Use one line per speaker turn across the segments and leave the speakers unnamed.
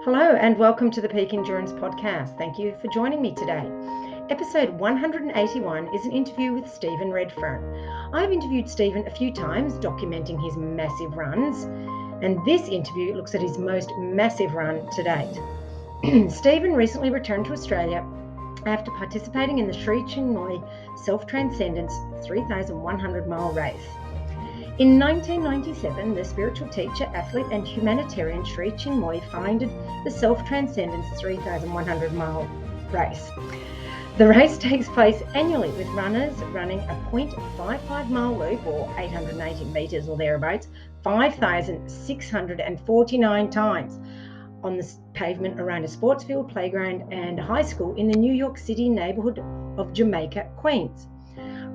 Hello and welcome to the Peak Endurance Podcast. Thank you for joining me today. Episode 181 is an interview with Stephen Redfern. I've interviewed Stephen a few times, documenting his massive runs, and this interview looks at his most massive run to date. Stephen recently returned to Australia after participating in the Sri Chinmoy Self-Transcendence 3,100-mile race. In 1997, the spiritual teacher, athlete and humanitarian Sri Chinmoy founded the Self-Transcendence 3,100-mile race. The race takes place annually with runners running a 0.55-mile loop, or 880 metres or thereabouts, 5,649 times on the pavement around a sports field, playground and high school in the New York City neighbourhood of Jamaica, Queens.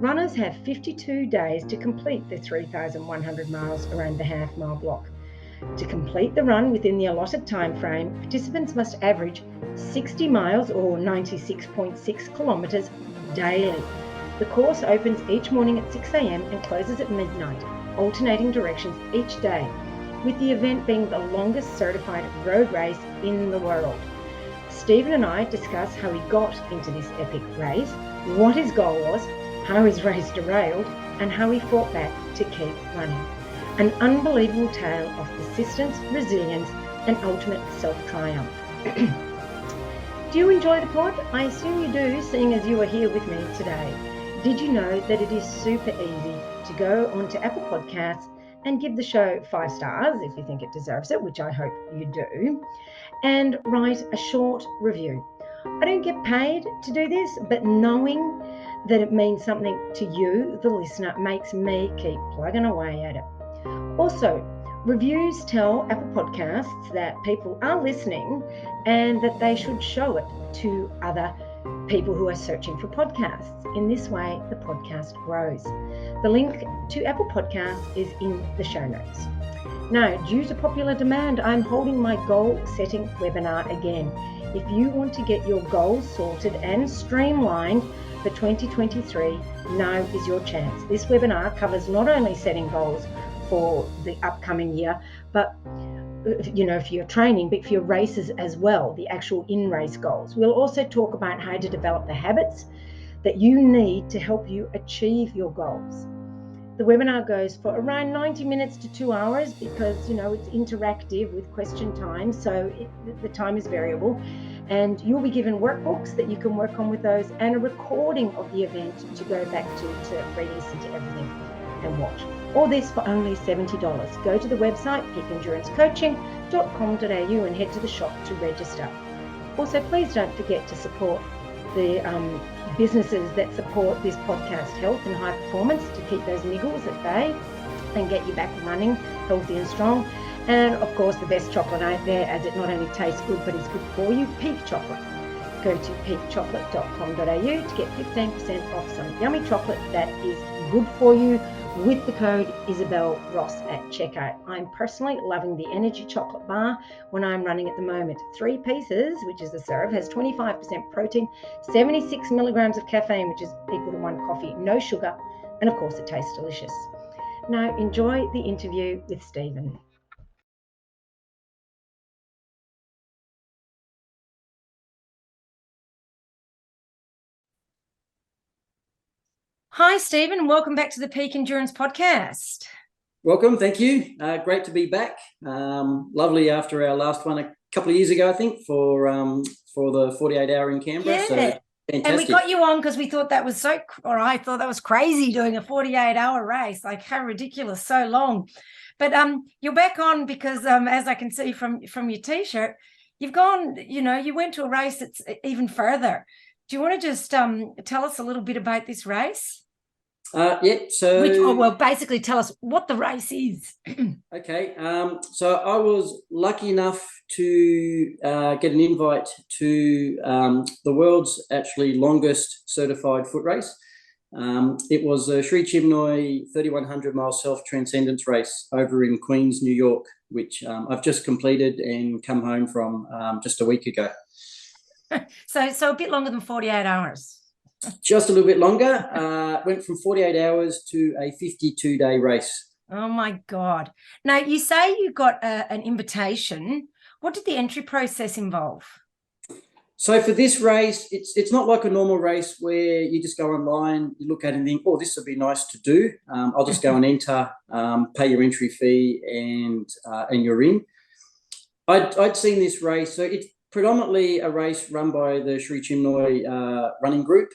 Runners have 52 days to complete the 3,100 miles around the half-mile block. To complete the run within the allotted time frame, participants must average 60 miles or 96.6 kilometres daily. The course opens each morning at 6 a.m. and closes at midnight, alternating directions each day, with the event being the longest certified road race in the world. Stephen and I discuss how he got into this epic race, what his goal was, how his race derailed, and how he fought back to keep running. An unbelievable tale of persistence, resilience, and ultimate self-triumph. Do you enjoy the pod? I assume you do, seeing as you are here with me today. Did you know that it is super easy to go onto Apple Podcasts and give the show 5 stars if you think it deserves it, which I hope you do, and write a short review. I don't get paid to do this, but knowing that it means something to you, the listener, makes me keep plugging away at it. Also, reviews tell Apple Podcasts that people are listening and that they should show it to other people who are searching for podcasts. In this way, the podcast grows. The link to Apple Podcasts is in the show notes. Now, due to popular demand, I'm holding my goal-setting webinar again. If you want to get your goals sorted and streamlined for 2023, now is your chance. This webinar covers not only setting goals for the upcoming year, but for your training, but for your races as well, the actual in-race goals. We'll also talk about how to develop the habits that you need to help you achieve your goals. The webinar goes for around 90 minutes to 2 hours because, it's interactive with question time, so the time is variable. And you'll be given workbooks that you can work on with those and a recording of the event to go back to re-listen to everything and watch. All this for only $70. Go to the website, peakendurancecoaching.com.au, and head to the shop to register. Also, please don't forget to support the businesses that support this podcast, Health and High Performance, to keep those niggles at bay and get you back running healthy and strong. And of course, the best chocolate out there, as it not only tastes good but is good for you, Peak Chocolate. Go to peakchocolate.com.au to get 15% off some yummy chocolate that is good for you with the code Isabel Ross at checkout. I'm personally loving the energy chocolate bar when I'm running at the moment. 3 pieces, which is the serve, has 25% protein, 76 milligrams of caffeine, which is equal to 1 coffee, no sugar, and of course it tastes delicious. Now enjoy the interview with Stephen. Hi, Stephen. Welcome back to the Peak Endurance Podcast.
Welcome. Thank you. Great to be back. Lovely after our last one a couple of years ago, I think, for the 48-hour in Canberra.
Yeah.
So fantastic.
And we got you on because we thought that was I thought that was crazy doing a 48-hour race. Like, how ridiculous, so long. But you're back on because, as I can see from your T-shirt, you've gone, you went to a race that's even further. Do you want to just tell us a little bit about this race? Basically tell us what the race is.
Okay. So I was lucky enough to get an invite to the world's actually longest certified foot race. It was a Sri Chinmoy 3,100-mile self-transcendence race over in Queens, New York, which I've just completed and come home from just a week ago.
So a bit longer than 48 hours.
Just a little bit longer. Went from 48 hours to a 52-day race.
Oh, my God. Now, you say you got an invitation. What did the entry process involve?
So for this race, it's not like a normal race where you just go online, you look at it and think, oh, this would be nice to do. I'll just go and enter, pay your entry fee, and you're in. I'd seen this race, so it's predominantly a race run by the Sri Chinmoy running group.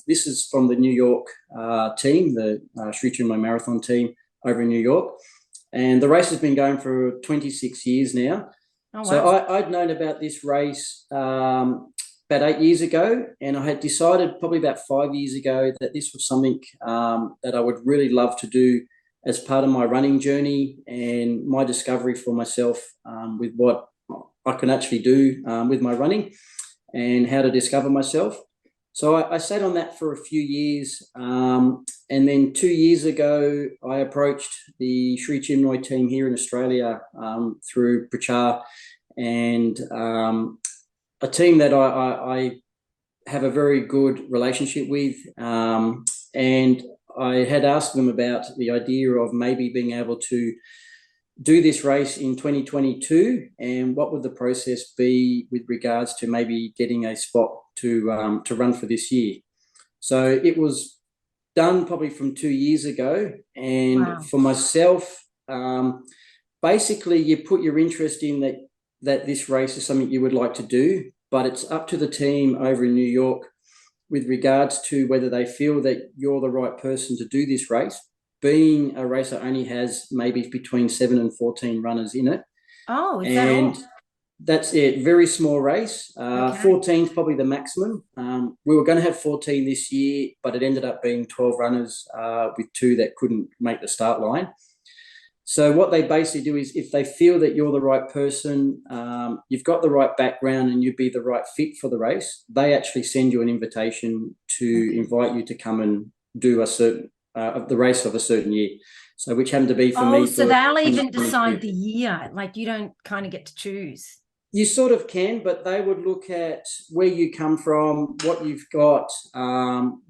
This is from the New York team, the Sri Chinmoy Marathon team over in New York. And the race has been going for 26 years now. Oh, wow. So I'd known about this race about 8 years ago, and I had decided probably about 5 years ago that this was something that I would really love to do as part of my running journey and my discovery for myself with what I can actually do with my running and how to discover myself. So I sat on that for a few years, and then 2 years ago, I approached the Sri Chinmoy team here in Australia through Prachar, and a team that I have a very good relationship with, and I had asked them about the idea of maybe being able to do this race in 2022, and what would the process be with regards to maybe getting a spot to run for this year. So it was done probably from 2 years ago, and wow. For myself, basically you put your interest in that this race is something you would like to do, but it's up to the team over in New York with regards to whether they feel that you're the right person to do this race, being a race that only has maybe between 7 and 14 runners in it.
Oh, is that all?
That's it. Very small race. Okay. 14 is probably the maximum. We were going to have 14 this year, but it ended up being 12 runners with 2 that couldn't make the start line. So what they basically do is if they feel that you're the right person, you've got the right background and you'd be the right fit for the race, they actually send you an invitation to invite you to come and do a certain the race of a certain year. So which happened to be for me.
Oh, so they'll even decide the year. Like you don't kind of get to choose.
You sort of can, but they would look at where you come from, what you've got,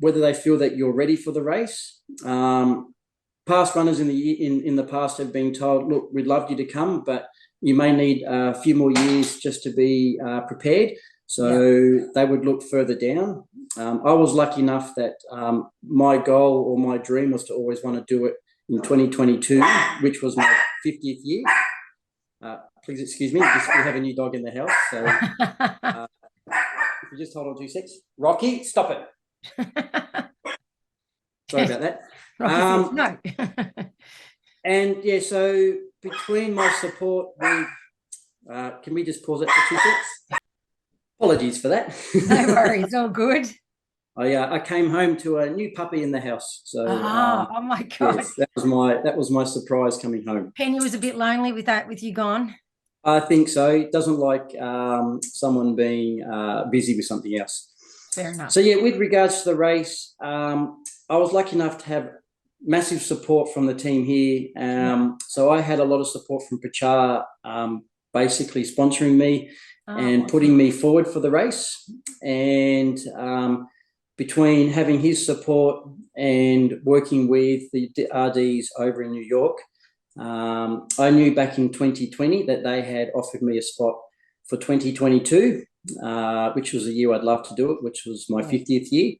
whether they feel that you're ready for the race. Past runners in the past have been told, look, we'd love you to come, but you may need a few more years just to be prepared. So they would look further down. I was lucky enough that my goal or my dream was to always want to do it in 2022, which was my 50th year. Please excuse me, we have a new dog in the house. So if you just hold on 2 seconds. Rocky, stop it. Sorry about that.
Rocky says no.
And yeah, so between my support with, can we just pause it for 2 seconds? Apologies for that.
No worries, all good.
I came home to a new puppy in the house. So
oh my God.
Yes, that was my surprise coming home.
Penny was a bit lonely with you gone.
I think so. It doesn't like someone being busy with something else.
Fair enough.
So yeah, with regards to the race, I was lucky enough to have massive support from the team here. So I had a lot of support from Prachar, basically sponsoring me and putting me forward for the race. And between having his support and working with the RDs over in New York, I knew back in 2020 that they had offered me a spot for 2022, which was a year I'd love to do it, which was my 50th year.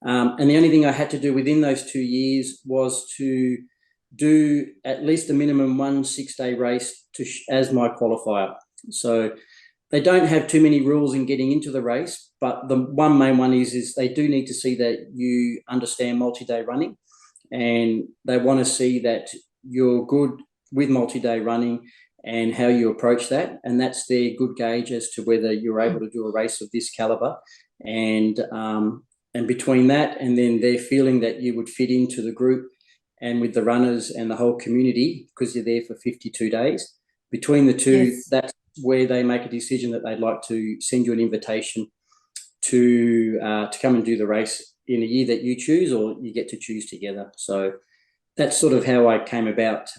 And the only thing I had to do within those 2 years was to do at least a minimum 1 6-day race as my qualifier. So they don't have too many rules in getting into the race, but the one main one is they do need to see that you understand multi-day running, and they want to see that you're good with multi-day running and how you approach that. And that's their good gauge as to whether you're able to do a race of this caliber. And between that and then their feeling that you would fit into the group and with the runners and the whole community, because you're there for 52 days, between the two, that's where they make a decision that they'd like to send you an invitation to come and do the race in a year that you choose, or you get to choose together. So that's sort of how I came about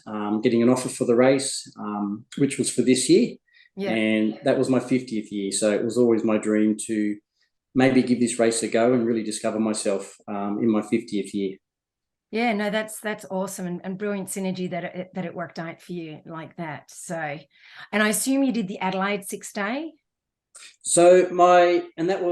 getting an offer for the race, which was for this year. Yeah. And that was my 50th year. So it was always my dream to maybe give this race a go and really discover myself in my 50th year.
Yeah, no, that's awesome, and brilliant synergy that it worked out for you like that. So, and I assume you did the Adelaide 6 day.
So my qualifier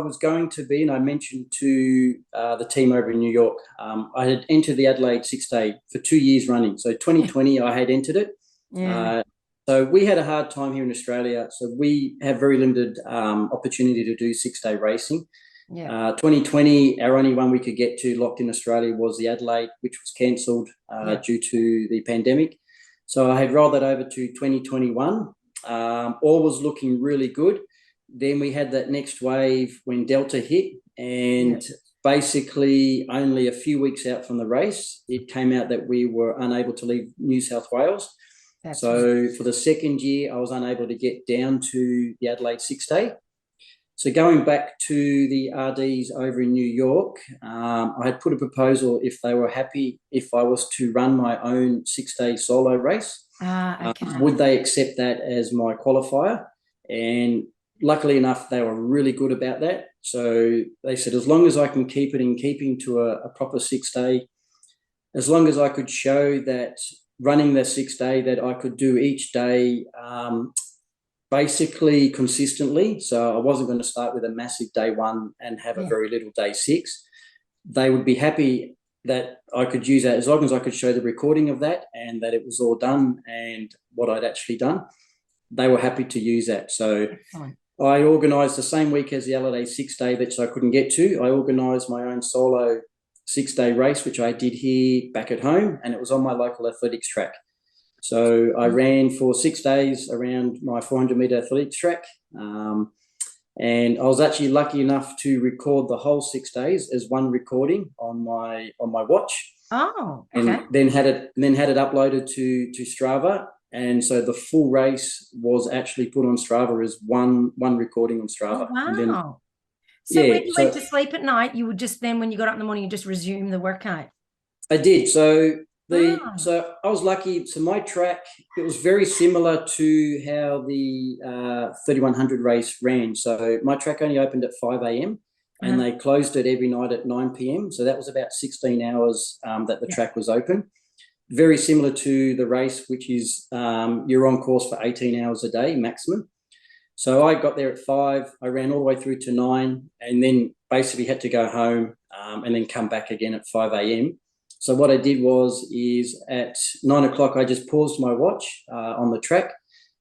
was going to be, and I mentioned to the team over in New York, I had entered the Adelaide 6 day for 2 years running. So 2020, I had entered it.
Yeah.
So we had a hard time here in Australia. So we have very limited opportunity to do 6 day racing.
Yeah.
2020, our only one we could get to locked in Australia was the Adelaide, which was cancelled due to the pandemic. So I had rolled that over to 2021. All was looking really good. Then we had that next wave when Delta hit, and basically only a few weeks out from the race, it came out that we were unable to leave New South Wales. So for the second year, I was unable to get down to the Adelaide 6 day. So going back to the RDs over in New York, I had put a proposal if they were happy if I was to run my own 6 day solo race.
Okay.
Would they accept that as my qualifier? And luckily enough, they were really good about that. So they said, as long as I can keep it in keeping to a proper 6 day, as long as I could show that running the 6 day that I could do each day basically consistently. So I wasn't going to start with a massive day one and have a very little day six. They would be happy that I could use that as long as I could show the recording of that and that it was all done and what I'd actually done. They were happy to use that. So I organised the same week as the allotted 6 day, which I couldn't get to. I organised my own solo 6 day race, which I did here back at home, and it was on my local athletics track. So I ran for 6 days around my 400-metre athletics track. And I was actually lucky enough to record the whole 6 days as one recording on my watch.
Oh, okay.
And then had it uploaded to Strava. And so the full race was actually put on Strava as one recording on Strava.
Oh, wow.
And then,
so when you went to sleep at night, you would just then, when you got up in the morning, you just resume the workout?
I did. So so I was lucky. So my track, it was very similar to how the 3100 race ran. So my track only opened at 5 a.m. and they closed it every night at 9 p.m. So that was about 16 hours that the track was open. Very similar to the race, which is you're on course for 18 hours a day maximum. So I got there at 5. I ran all the way through to 9 and then basically had to go home and then come back again at 5 a.m. So what I did is at 9 o'clock, I just paused my watch on the track,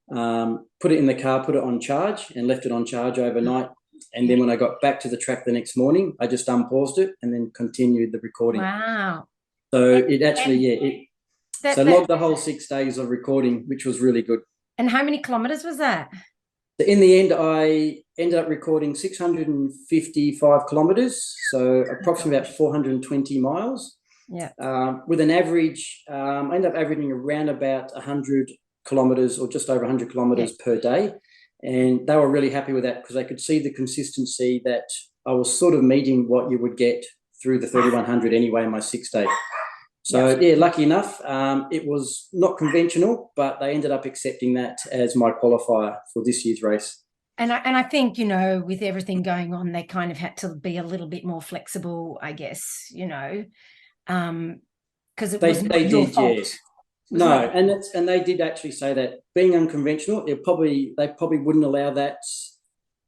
put it in the car, put it on charge and left it on charge overnight. And then when I got back to the track the next morning, I just unpaused it and then continued the recording.
Wow.
So it actually, logged the whole 6 days of recording, which was really good.
And how many kilometres was that?
In the end, I ended up recording 655 kilometres, so approximately about 420 miles.
Yeah.
With an average, I ended up averaging around about 100 kilometres or just over 100 kilometres per day. And they were really happy with that because they could see the consistency that I was sort of meeting what you would get through the 3100 anyway in my 6 day. So, lucky enough, it was not conventional, but they ended up accepting that as my qualifier for this year's race.
And I think, with everything going on, they kind of had to be a little bit more flexible, I guess, because it was not your fault. Yes.
No, and they did actually say that being unconventional, they probably wouldn't allow that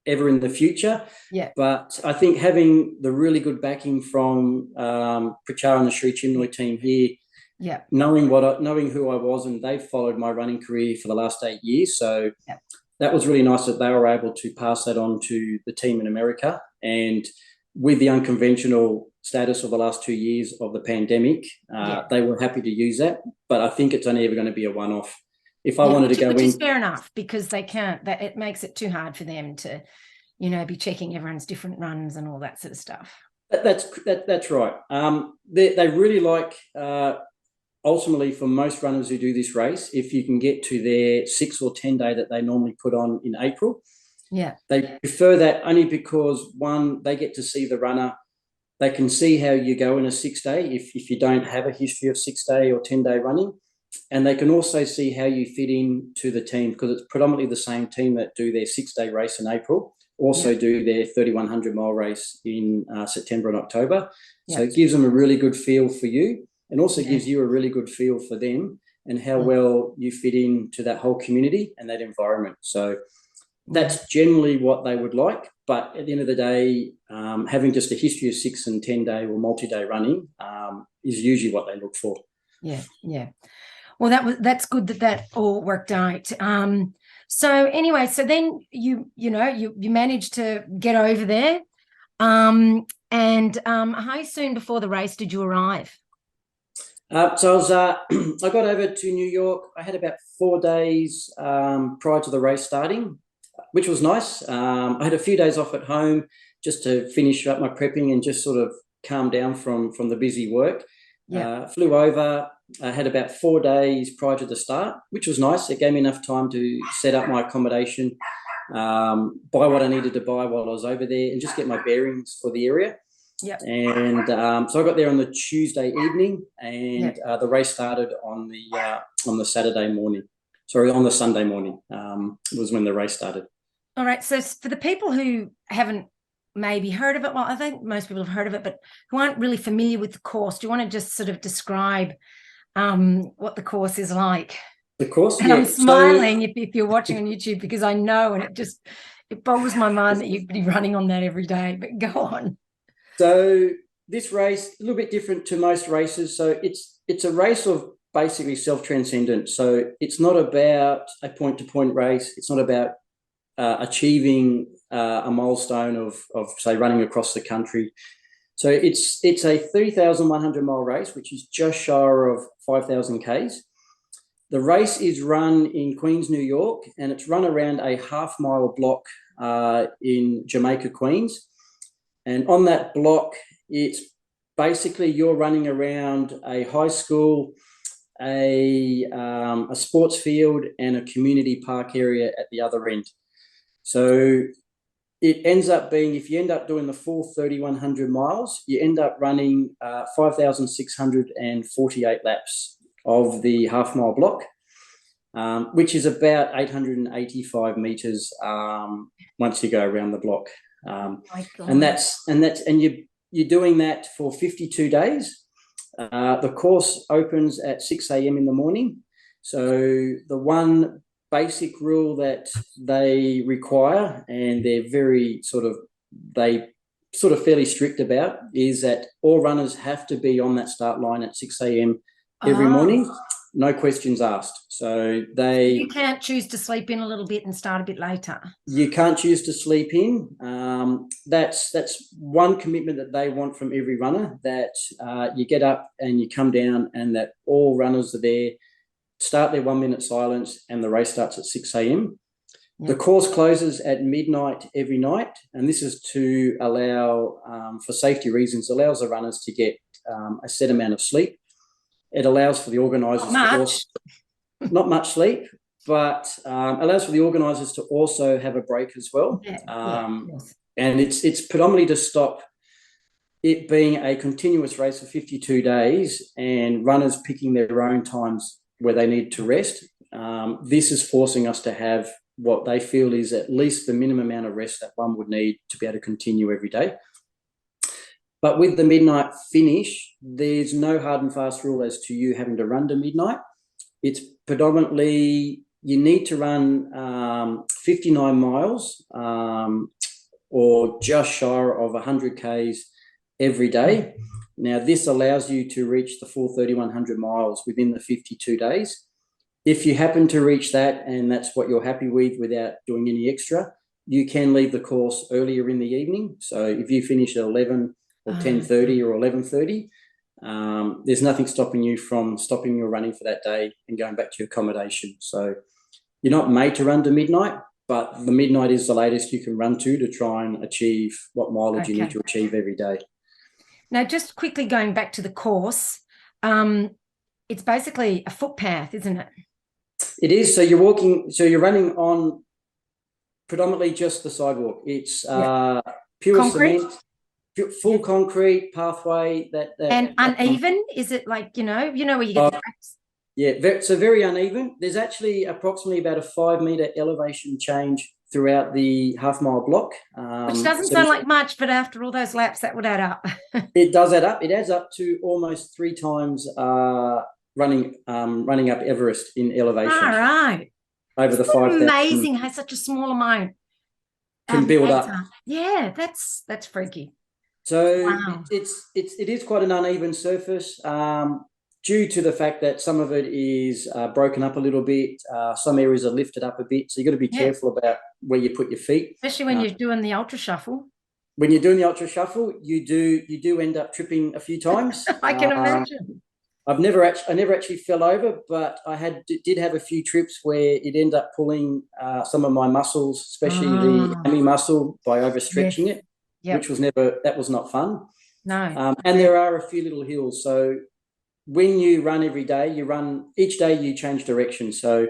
ever in the future.
Yeah.
But I think having the really good backing from Prachar and the Sri Chinmoy team here, knowing who I was, and they've followed my running career for the last 8 years. So that was really nice that they were able to pass that on to the team in America. And with the unconventional status of the last 2 years of the pandemic, they were happy to use that. But I think it's only ever going to be a one-off. If I wanted to go in,
which is fair enough, because they can't. It makes it too hard for them to, be checking everyone's different runs and all that sort of stuff.
That's right. They really like. Ultimately, for most runners who do this race, if you can get to their 6 or 10 day that they normally put on in April, they prefer that only because, one, they get to see the runner. They can see how you go in a 6 day if you don't have a history of 6 day or 10 day running. And they can also see how you fit in to the team because it's predominantly the same team that do their 6 day race in April. also do their 3,100-mile race in September and October. So
Yep.
it gives them a really good feel for you, and also gives you a really good feel for them and how well you fit into that whole community and that environment. So that's generally what they would like. But at the end of the day, having just a history of 6 and 10-day or multi-day running is usually what they look for.
Yeah, yeah. Well, that's good that all worked out. So anyway, so then you managed to get over there. And how soon before the race did you arrive?
So I got over to New York. I had about 4 days prior to the race starting, which was nice. I had a few days off at home just to finish up my prepping and just sort of calm down from the busy work. Flew over. I had about 4 days prior to the start, which was nice. It gave me enough time to set up my accommodation, buy what I needed to buy while I was over there, and just get my bearings for the area. And so I got there on the Tuesday evening, and the race started on the Saturday morning. Sorry, on the Sunday morning was when the race started.
All right. So for the people who haven't maybe heard of it, well, I think most people have heard of it, but who aren't really familiar with the course, do you want to just sort of describe what the course is like?
The course,
and I'm smiling if you're watching on YouTube, because I know, and it boggles my mind that you'd be running on that every day. But go on.
So this race, a little bit different to most races. So it's a race of basically self-transcendence. So it's not about a point-to-point race. It's not about achieving a milestone of say running across the country. So it's a 3,100-mile race, which is just shy of 5,000 Ks. The race is run in Queens, New York, and it's run around a half-mile block in Jamaica, Queens. And on that block, it's basically you're running around a high school, a sports field, and a community park area at the other end. So it ends up being, if you end up doing the full 3,100 miles, you end up running 5,648 laps of the half-mile block, which is about 885 meters once you go around the block. And you're doing that for 52 days. The course opens at 6 a.m. in the morning. So the one basic rule that they require, and they're fairly strict about, is that all runners have to be on that start line at 6 a.m. every morning. No questions asked. So you
can't choose to sleep in a little bit and start a bit later.
You can't choose to sleep in. That's one commitment that they want from every runner, that you get up and you come down, and that all runners are there, start their 1 minute silence, and the race starts at 6 a.m. The course closes at midnight every night, and this is to allow, for safety reasons, allows the runners to get a set amount of sleep. It allows for the organisers not much sleep, but allows for the organisers to also have a break as well. And it's predominantly to stop it being a continuous race for 52 days and runners picking their own times where they need to rest. This is forcing us to have what they feel is at least the minimum amount of rest that one would need to be able to continue every day. But with the midnight finish, there's no hard and fast rule as to you having to run to midnight. It's predominantly you need to run 59 miles or just shy of 100 Ks every day. Now, this allows you to reach the full 3,100 miles within the 52 days. If you happen to reach that and that's what you're happy with without doing any extra, you can leave the course earlier in the evening. So if you finish at 11 or 10:30 or 11:30, there's nothing stopping you from stopping your running for that day and going back to your accommodation. So you're not made to run to midnight, but the midnight is the latest you can run to try and achieve what mileage you need to achieve every day.
Now, just quickly going back to the course, it's basically a footpath, isn't it?
It is. So you're running on predominantly just the sidewalk. It's pure concrete? Cement. Full concrete pathway
and uneven. Is it like you know where you get the cracks?
Yeah, so very uneven. There's actually approximately about a 5 meter elevation change throughout the half-mile block.
Which doesn't sound like much, but after all those laps, that would add up.
It does add up. It adds up to almost 3 times running up Everest in elevation.
All right.
Over the 5,000.
Amazing how such a small amount
can build up.
Yeah, that's freaky.
So
wow.
it is quite an uneven surface, due to the fact that some of it is broken up a little bit. Some areas are lifted up a bit, so you've got to be careful about where you put your feet,
especially when you're doing the ultra shuffle.
When you're doing the ultra shuffle, you do end up tripping a few times.
I can imagine.
I never actually fell over, but I did have a few trips where it ended up pulling some of my muscles, especially the hammy muscle, by overstretching it, which was not fun.
No.
And there are a few little hills. So when you run every day, each day you change direction. So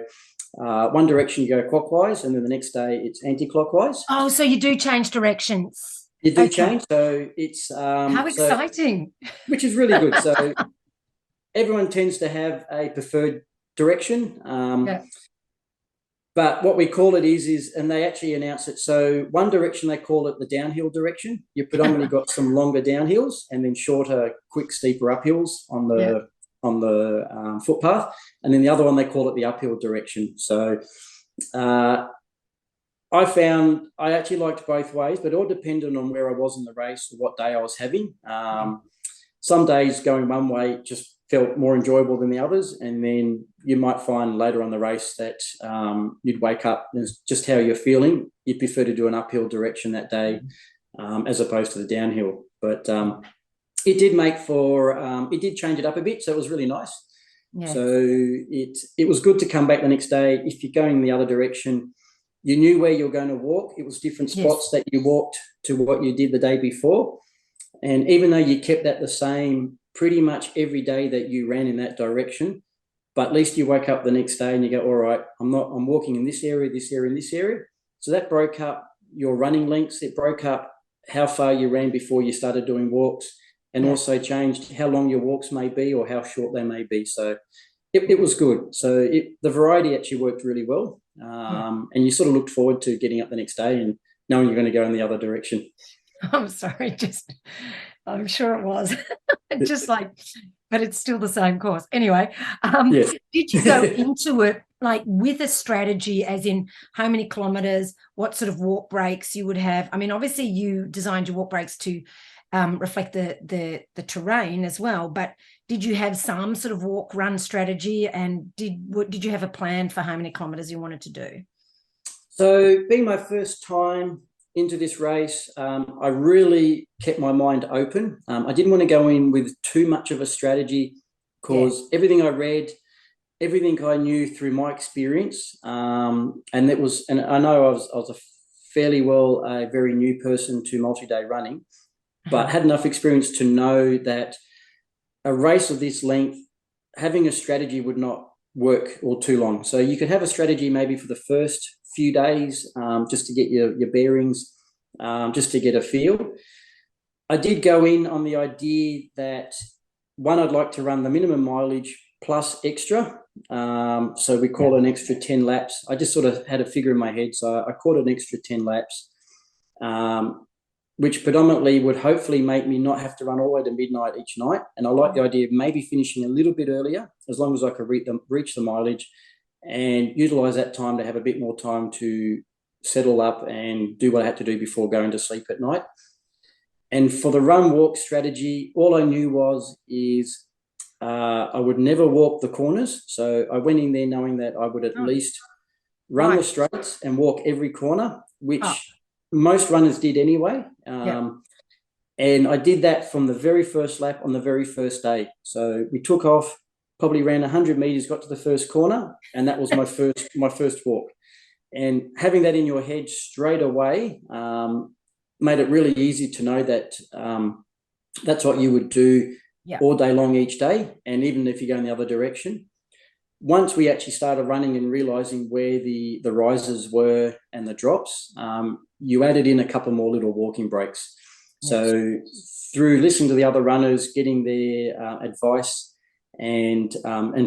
one direction you go clockwise, and then the next day it's anti-clockwise.
Oh, so you do change directions.
You do change. So it's
how exciting.
Which is really good. So everyone tends to have a preferred direction. But what we call it is, and they actually announce it. So one direction, they call it the downhill direction. You've predominantly got some longer downhills and then shorter, quick, steeper uphills on the footpath. And then the other one, they call it the uphill direction. So I found I actually liked both ways, but it all depended on where I was in the race or what day I was having. Some days going one way just felt more enjoyable than the others, and then you might find later on the race that you'd wake up and just how you're feeling. You'd prefer to do an uphill direction that day as opposed to the downhill. But it did it did change it up a bit, so it was really nice. Yeah. So it was good to come back the next day. If you're going the other direction, you knew where you were going to walk. It was different spots that you walked to what you did the day before. And even though you kept that the same pretty much every day that you ran in that direction, but at least you wake up the next day and you go, all right, I'm walking in this area, this area, and this area. So that broke up your running lengths. It broke up how far you ran before you started doing walks, and also changed how long your walks may be or how short they may be. So it was good. So the variety actually worked really well. And you sort of looked forward to getting up the next day and knowing you're going to go in the other direction.
I'm sorry, I'm sure it was. But it's still the same course. Anyway, did you go into it like with a strategy, as in how many kilometres, what sort of walk breaks you would have? I mean, obviously you designed your walk breaks to reflect the terrain as well, but did you have some sort of walk run strategy, and did you have a plan for how many kilometres you wanted to do?
So being my first time into this race, I really kept my mind open. I didn't want to go in with too much of a strategy, because everything I read, everything I knew through my experience, and I know I was a very new person to multi-day running, but had enough experience to know that a race of this length, having a strategy would not work all too long. So you could have a strategy maybe for the first few days, just to get your bearings, just to get a feel. I did go in on the idea that, one, I'd like to run the minimum mileage plus extra. So we call it an extra 10 laps. I just sort of had a figure in my head. So I called it an extra 10 laps, which predominantly would hopefully make me not have to run all the way to midnight each night. And I like the idea of maybe finishing a little bit earlier, as long as I could reach the mileage, and utilise that time to have a bit more time to settle up and do what I had to do before going to sleep at night. And for the run-walk strategy, all I knew is I would never walk the corners. So I went in there knowing that I would at least run the straights and walk every corner, which most runners did anyway. And I did that from the very first lap on the very first day. So we took off, probably ran 100 metres, got to the first corner, and that was my first walk. And having that in your head straight away made it really easy to know that that's what you would do all day long each day, and even if you go in the other direction. Once we actually started running and realising where the rises were and the drops, you added in a couple more little walking breaks. So through listening to the other runners, getting their advice, and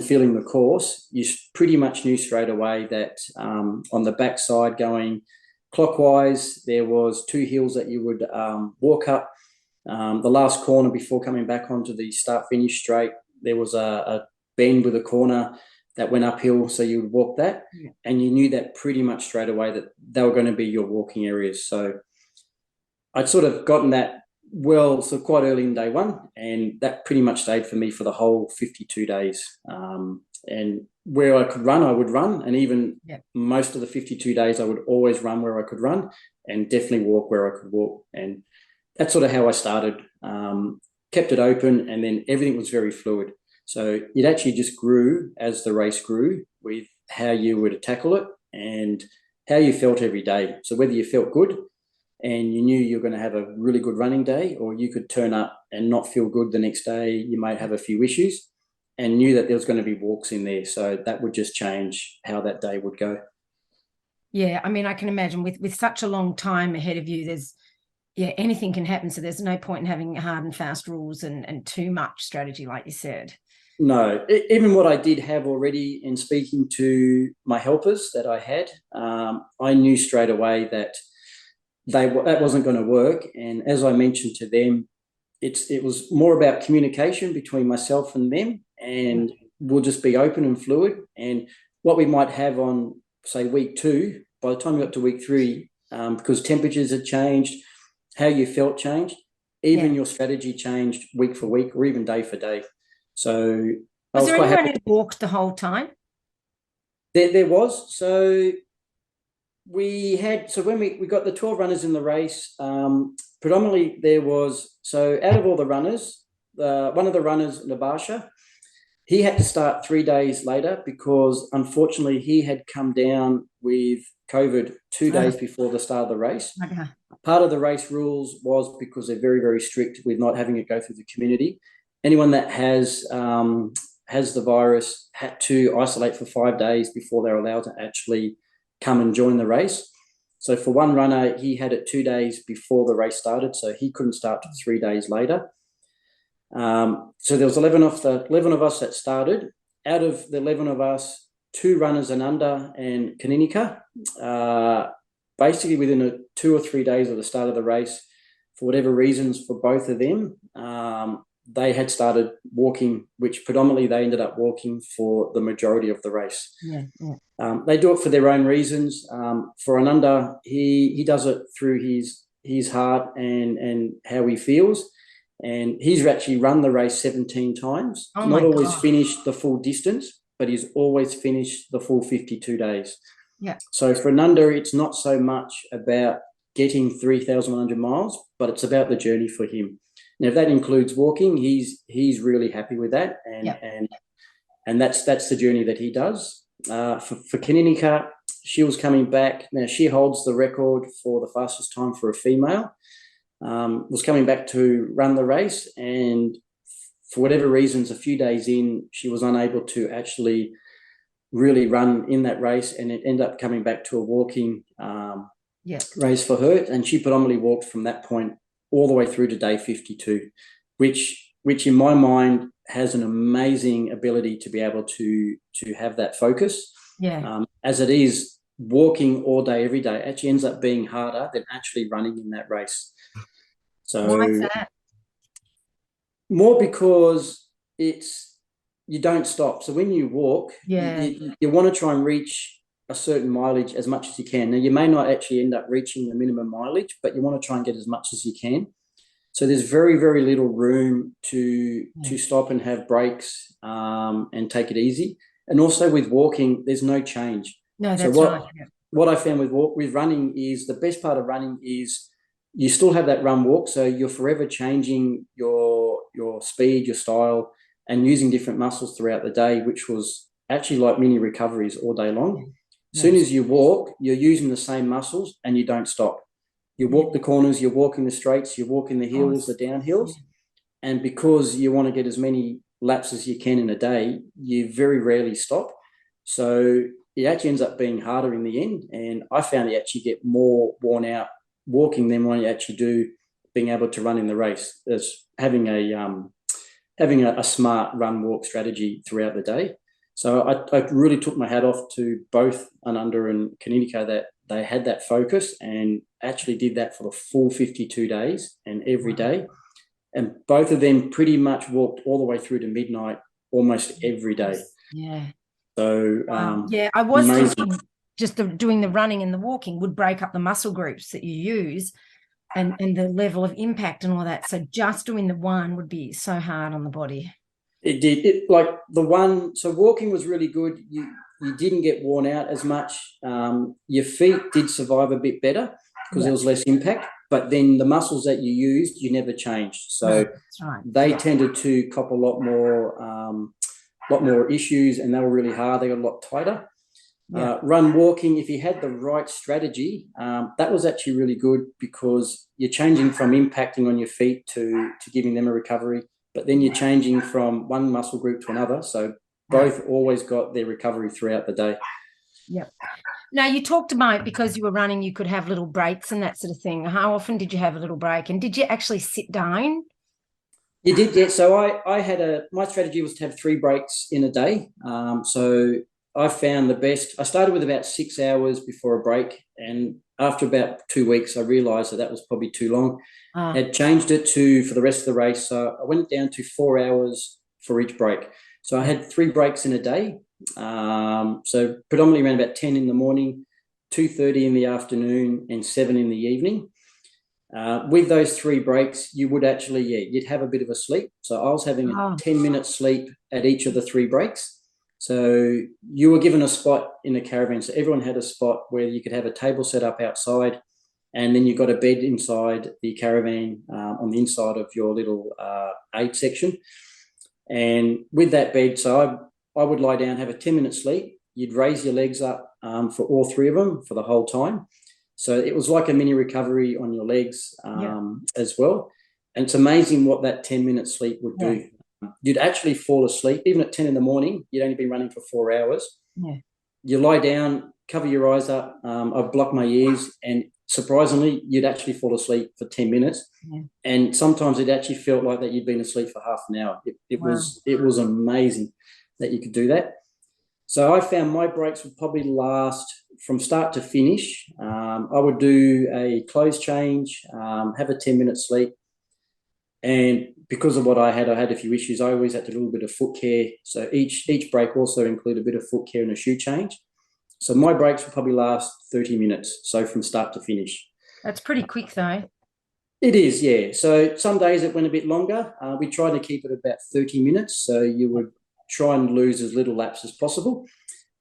feeling the course, you pretty much knew straight away that on the backside going clockwise, there was 2 hills that you would walk up. The last corner before coming back onto the start-finish straight, there was a bend with a corner that went uphill, so you would walk that, and you knew that pretty much straight away that they were going to be your walking areas. So I'd sort of gotten that so quite early in day one, and that pretty much stayed for me for the whole 52 days. And where I could run, I would run, and even most of the 52 days, I would always run where I could run, and definitely walk where I could walk. And that's sort of how I started. Kept it open, and then everything was very fluid. So it actually just grew as the race grew with how you would tackle it and how you felt every day. So whether you felt good and you knew you were going to have a really good running day, or you could turn up and not feel good the next day, you might have a few issues, and knew that there was going to be walks in there. So that would just change how that day would go.
Yeah, I mean, I can imagine with such a long time ahead of you, anything can happen. So there's no point in having hard and fast rules and too much strategy, like you said.
No, even what I did have already in speaking to my helpers that I had, I knew straight away that that wasn't going to work. And as I mentioned to them, it was more about communication between myself and them, and we'll just be open and fluid. And what we might have on, say, week 2, by the time we got to week 3, because temperatures had changed, how you felt changed, even your strategy changed week for week or even day for day. So
was there anyone who walked the whole time?
There was. So we had, so when we got the 12 runners in the race, predominantly there was, so out of all the runners, one of the runners, Nabasha, he had to start 3 days later because unfortunately he had come down with COVID 2 days before the start of the race.
Okay.
Part of the race rules was because they're very, very strict with not having it go through the community. Anyone that has the virus had to isolate for 5 days before they're allowed to actually come and join the race. So for one runner, he had it 2 days before the race started, so he couldn't start till 3 days later. So there was 11 of us that started. Out of the 11 of us, 2 runners and under and Kaninika, basically within 2 or 3 days of the start of the race, for whatever reasons for both of them, they had started walking, which predominantly they ended up walking for the majority of the race. They do it for their own reasons. For Ananda, he does it through his heart and how he feels. And he's actually run the race 17 times. Not always finished the full distance, but he's always finished the full 52 days.
Yeah.
So for Ananda, it's not so much about getting 3,100 miles, but it's about the journey for him. Now, if that includes walking, he's really happy with that, and that's the journey that he does. For Kaninika, she was coming back. Now she holds the record for the fastest time for a female. Was coming back to run the race, and for whatever reasons, a few days in, she was unable to actually really run in that race, and it ended up coming back to a walking race for her, and she predominantly walked from that point all the way through to day 52, which in my mind has an amazing ability to be able to have that focus. As it is, walking all day, every day actually ends up being harder than actually running in that race. So
why is that?
More because you don't stop. So when you walk, you want to try and reach a certain mileage as much as you can. Now, you may not actually end up reaching the minimum mileage, but you want to try and get as much as you can. So there's very, very little room to stop and have breaks and take it easy. And also with walking, there's no change.
No, that's right.
What I found with running is the best part of running is you still have that run walk. So you're forever changing your speed, your style, and using different muscles throughout the day, which was actually like mini recoveries all day long. As soon as you walk, you're using the same muscles and you don't stop. You walk the corners, you're walking the straights, you're walking the hills, the downhills. And because you want to get as many laps as you can in a day, you very rarely stop. So it actually ends up being harder in the end. And I found you actually get more worn out walking than when you actually do being able to run in the race. It's having a smart run walk strategy throughout the day. So I really took my hat off to both Ananda and Kaninika they had that focus and actually did that for the full 52 days and every day. And both of them pretty much walked all the way through to midnight almost every day.
Yeah.
So,
yeah, I was thinking just doing the running and the walking would break up the muscle groups that you use and the level of impact and all that. So just doing the one would be so hard on the body.
It did. So walking was really good. You didn't get worn out as much. Your feet did survive a bit better because there was less impact. But then the muscles that you used, you never changed. So they tended to cop a lot more issues, and they were really hard. They got a lot tighter. Run walking, if you had the right strategy, that was actually really good because you're changing from impacting on your feet to giving them a recovery, but then you're changing from one muscle group to another. So both always got their recovery throughout the day.
Yep. Now, you talked about because you were running, you could have little breaks and that sort of thing. How often did you have a little break? And did you actually sit down?
You did, yeah. So I had my strategy was to have 3 breaks in a day. So I found the best. I started with about 6 hours before a break, and after about 2 weeks, I realised that was probably too long. I had changed it for the rest of the race. So I went down to 4 hours for each break. So I had 3 breaks in a day. So predominantly around about 10 in the morning, 2:30 in the afternoon, and 7 in the evening. With those 3 breaks, you would actually, you'd have a bit of a sleep. So I was having a 10-minute sleep at each of the 3 breaks. So you were given a spot in a caravan. So everyone had a spot where you could have a table set up outside, and then you got a bed inside the caravan on the inside of your little aid section. And with that bed, so I would lie down, have a 10-minute sleep. You'd raise your legs up for all 3 of them for the whole time. So it was like a mini recovery on your legs as well. And it's amazing what that 10-minute sleep would do. You'd actually fall asleep. Even at 10 in the morning, you'd only been running for 4 hours. Yeah. You lie down, cover your eyes up. I'd block my ears, and surprisingly, you'd actually fall asleep for 10 minutes. Yeah. And sometimes it actually felt like that you'd been asleep for half an hour. It was amazing that you could do that. So I found my breaks would probably last from start to finish. I would do a clothes change, have a 10-minute sleep. And because of what I had a few issues. I always had to do a little bit of foot care. So each break also included a bit of foot care and a shoe change. So my breaks would probably last 30 minutes. So from start to finish.
That's pretty quick though.
It is, yeah. So some days it went a bit longer. We tried to keep it about 30 minutes. So you would try and lose as little laps as possible.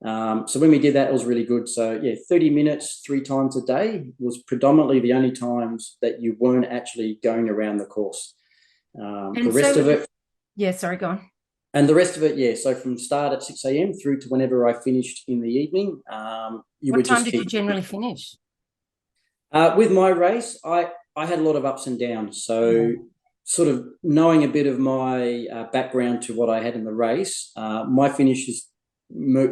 So when we did that, it was really good. So, 30 minutes 3 times a day was predominantly the only times that you weren't actually going around the course. The rest of it...
Yeah, sorry, go on.
And the rest of it, so from start at 6 a.m. through to whenever I finished in the evening.
What time did you generally finish?
With my race, I had a lot of ups and downs. So sort of knowing a bit of my background to what I had in the race, my finishes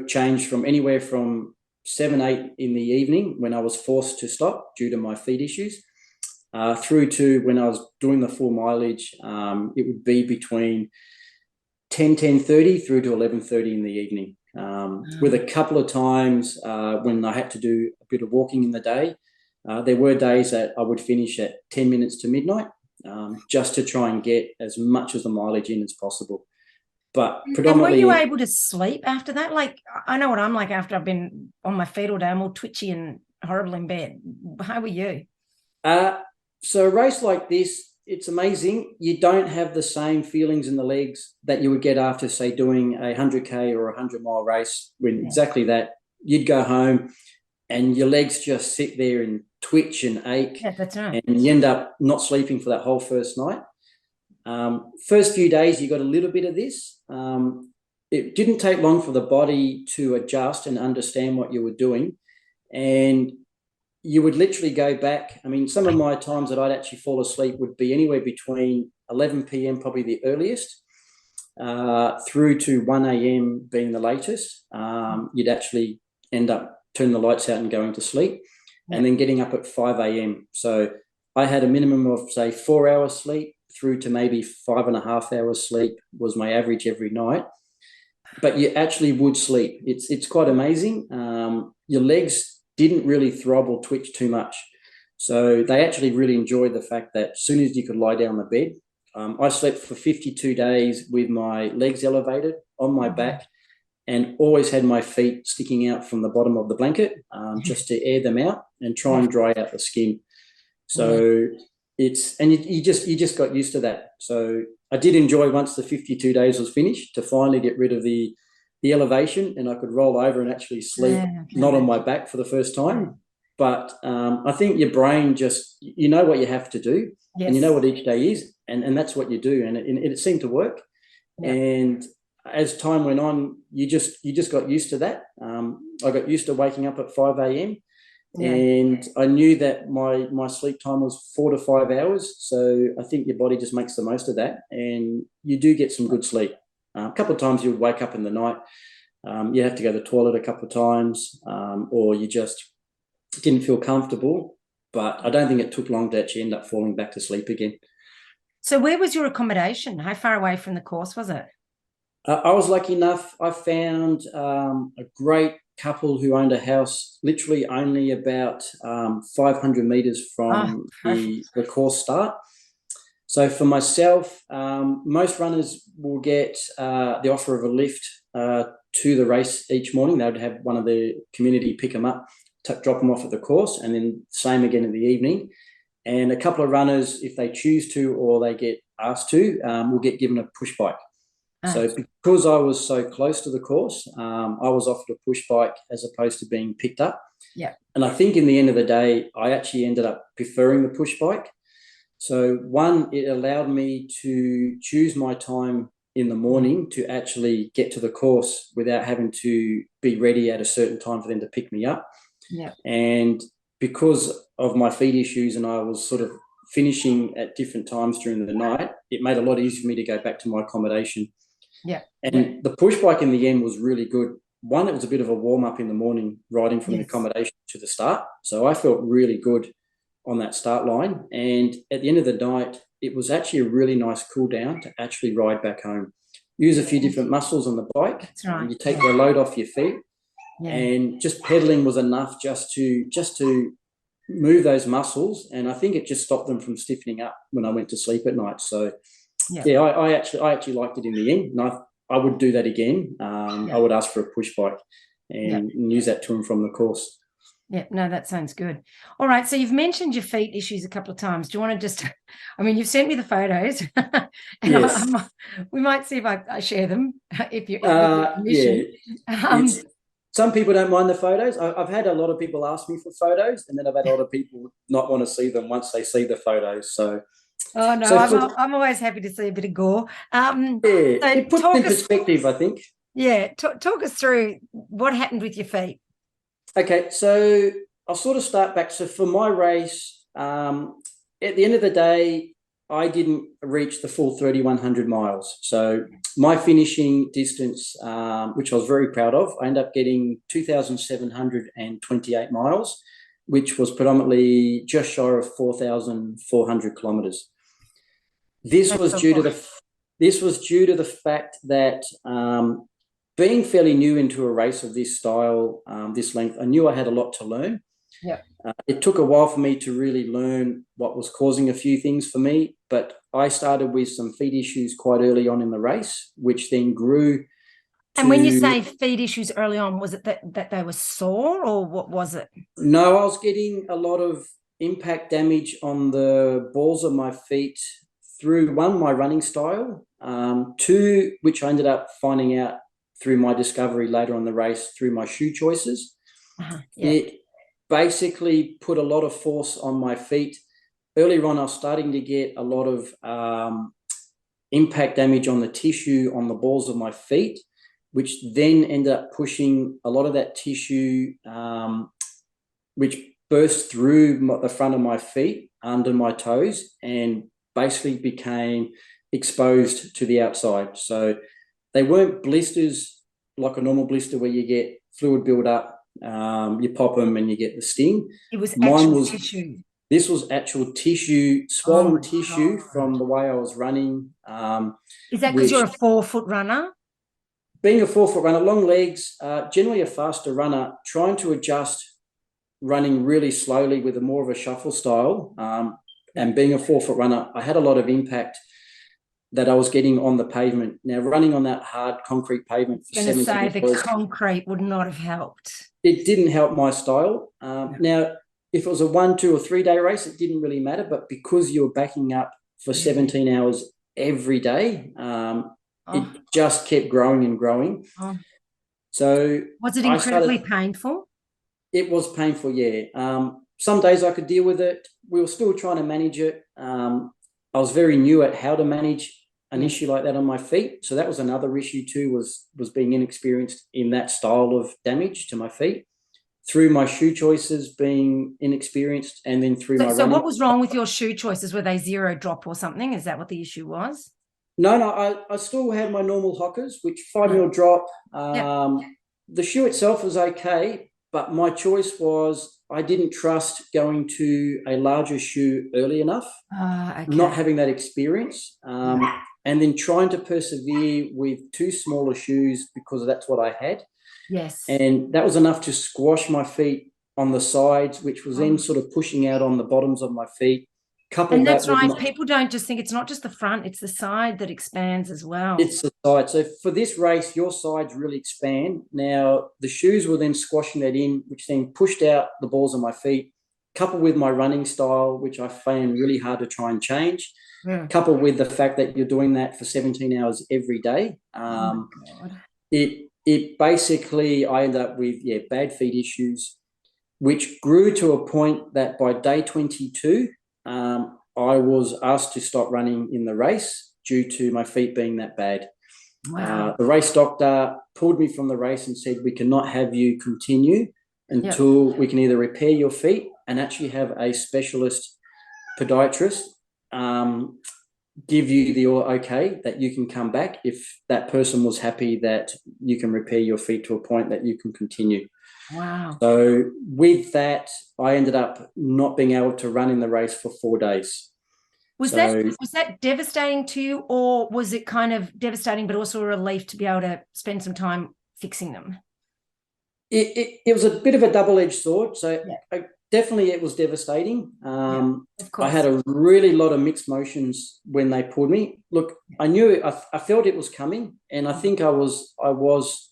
changed from anywhere from 7, 8 in the evening when I was forced to stop due to my feet issues, through to when I was doing the full mileage. It would be between 10:30 through to 11:30 in the evening, with a couple of times when I had to do a bit of walking in the day. There were days that I would finish at 10 minutes to midnight, just to try and get as much of the mileage in as possible. But predominantly...
And were you able to sleep after that? Like, I know what I'm like after I've been on my feet all day. I'm all twitchy and horrible in bed. How were you?
So a race like this, it's amazing. You don't have the same feelings in the legs that you would get after, say, doing a 100K or a 100-mile race. When exactly that, you'd go home and your legs just sit there and twitch and ache.
Yeah, that's right.
And you end up not sleeping for that whole first night. First few days, you got a little bit of this. It didn't take long for the body to adjust and understand what you were doing. And you would literally go back. I mean, some of my times that I'd actually fall asleep would be anywhere between 11 p.m., probably the earliest, through to 1 a.m. being the latest. You'd actually end up turning the lights out and going to sleep, and then getting up at 5 a.m. So I had a minimum of, say, 4 hours sleep through to maybe 5.5 hours sleep was my average every night. But you actually would sleep. It's quite amazing. Your legs didn't really throb or twitch too much. So they actually really enjoyed the fact that as soon as you could lie down on the bed, I slept for 52 days with my legs elevated on my back, and always had my feet sticking out from the bottom of the blanket, just to air them out and try and dry out the skin. So you just got used to that. So I did enjoy, once the 52 days was finished, to finally get rid of the elevation, and I could roll over and actually sleep, not on my back for the first time. But I think your brain just, you know what you have to do, and you know what each day is, and that's what you do. And it seemed to work. And as time went on, you just got used to that. I got used to waking up at 5 a.m. And I knew that my sleep time was 4 to 5 hours. So I think your body just makes the most of that, and you do get some good sleep. A couple of times you'll wake up in the night, you have to go to the toilet a couple of times, or you just didn't feel comfortable. But I don't think it took long to actually end up falling back to sleep again.
So where was your accommodation? How far away from the course was it?
I was lucky enough. I found a great couple who owned a house literally only about 500 metres from the course start. So for myself, most runners will get the offer of a lift to the race each morning. They would have one of the community pick them up, drop them off at the course, and then same again in the evening. And a couple of runners, if they choose to or they get asked to, will get given a push bike. So because I was so close to the course, I was offered a push bike as opposed to being picked up. And I think in the end of the day, I actually ended up preferring the push bike. So one, it allowed me to choose my time in the morning to actually get to the course without having to be ready at a certain time for them to pick me up. And because of my feet issues, and I was sort of finishing at different times during the night, it made it a lot easier for me to go back to my accommodation. And the push bike in the end was really good. One, it was a bit of a warm up in the morning, riding from the accommodation to the start. So I felt really good on that start line. And at the end of the night, it was actually a really nice cool down to actually ride back home. Use a few different muscles on the bike.
That's right.
You take the load off your feet, and just pedaling was enough just to move those muscles. And I think it just stopped them from stiffening up when I went to sleep at night. So I actually liked it in the end, and I would do that again. I would ask for a push bike and use that to and from the course.
No, that sounds good. All right, so you've mentioned your feet issues a couple of times. Do you want to just, I mean, you've sent me the photos, and we might see if I share them, if you permission.
Some people don't mind the photos. I've had a lot of people ask me for photos, and then I've had a lot of people not want to see them once they see the photos. So,
I'm always happy to see a bit of gore.
It puts it in perspective, I think.
Talk us through what happened with your feet.
Okay, so I'll sort of start back. So for my race, at the end of the day, I didn't reach the full 3,100 miles. So my finishing distance, which I was very proud of, I ended up getting 2,728 miles, which was predominantly just shy of 4,400 kilometres. This was due to the fact that being fairly new into a race of this style, this length, I knew I had a lot to learn. It took a while for me to really learn what was causing a few things for me, but I started with some feet issues quite early on in the race, which then grew.
And when you say feet issues early on, was it that they were sore, or what was it?
No, I was getting a lot of impact damage on the balls of my feet through, one, my running style, two, which I ended up finding out through my discovery later on the race through my shoe choices. It basically put a lot of force on my feet. Earlier on, I was starting to get a lot of impact damage on the tissue on the balls of my feet, which then ended up pushing a lot of that tissue, which burst through the front of my feet under my toes and basically became exposed to the outside. So they weren't blisters like a normal blister where you get fluid build up, you pop them and you get the sting.
It was actual tissue.
This was actual tissue, swollen tissue from the way I was running.
Is that because you're a 4-foot runner?
Being a 4-foot runner, long legs, generally a faster runner, trying to adjust running really slowly with a more of a shuffle style, and being a 4-foot runner, I had a lot of impact that I was getting on the pavement. Now, running on that hard concrete pavement for 17
hours, the concrete would not have helped.
It didn't help my style. Now, if it was a 1, 2, or 3 day race, it didn't really matter. But because you were backing up for 17 hours every day, it just kept growing and growing. So
was it incredibly painful?
It was painful, yeah. Some days I could deal with it. We were still trying to manage it. I was very new at how to manage an issue like that on my feet. So that was another issue too, was being inexperienced in that style of damage to my feet, through my shoe choices being inexperienced, and then through my running.
So what was wrong with your shoe choices? Were they zero drop or something? Is that what the issue was?
No, I still had my normal Hockers, which 5 mil drop. The shoe itself was okay, but my choice was I didn't trust going to a larger shoe early enough, not having that experience, and then trying to persevere with 2 smaller shoes because that's what I had.
Yes.
And that was enough to squash my feet on the sides, which was then sort of pushing out on the bottoms of my feet.
And that's right. People don't just think it's not just the front, it's the side that expands as well.
It's the side. So for this race, your sides really expand. Now, the shoes were then squashing that in, which then pushed out the balls of my feet, coupled with my running style, which I found really hard to try and change, coupled with the fact that you're doing that for 17 hours every day. It basically, I ended up with, bad feet issues, which grew to a point that by day 22, I was asked to stop running in the race due to my feet being that bad.
Wow.
The race doctor pulled me from the race and said, we cannot have you continue until we can either repair your feet and actually have a specialist podiatrist give you the okay that you can come back if that person was happy that you can repair your feet to a point that you can continue.
Wow.
So with that, I ended up not being able to run in the race for 4 days.
Was that devastating to you, or was it kind of devastating but also a relief to be able to spend some time fixing them?
It was a bit of a double-edged sword. So definitely it was devastating.
Of course.
I had a really lot of mixed emotions when they pulled me. Look, I knew I felt it was coming, and I think I was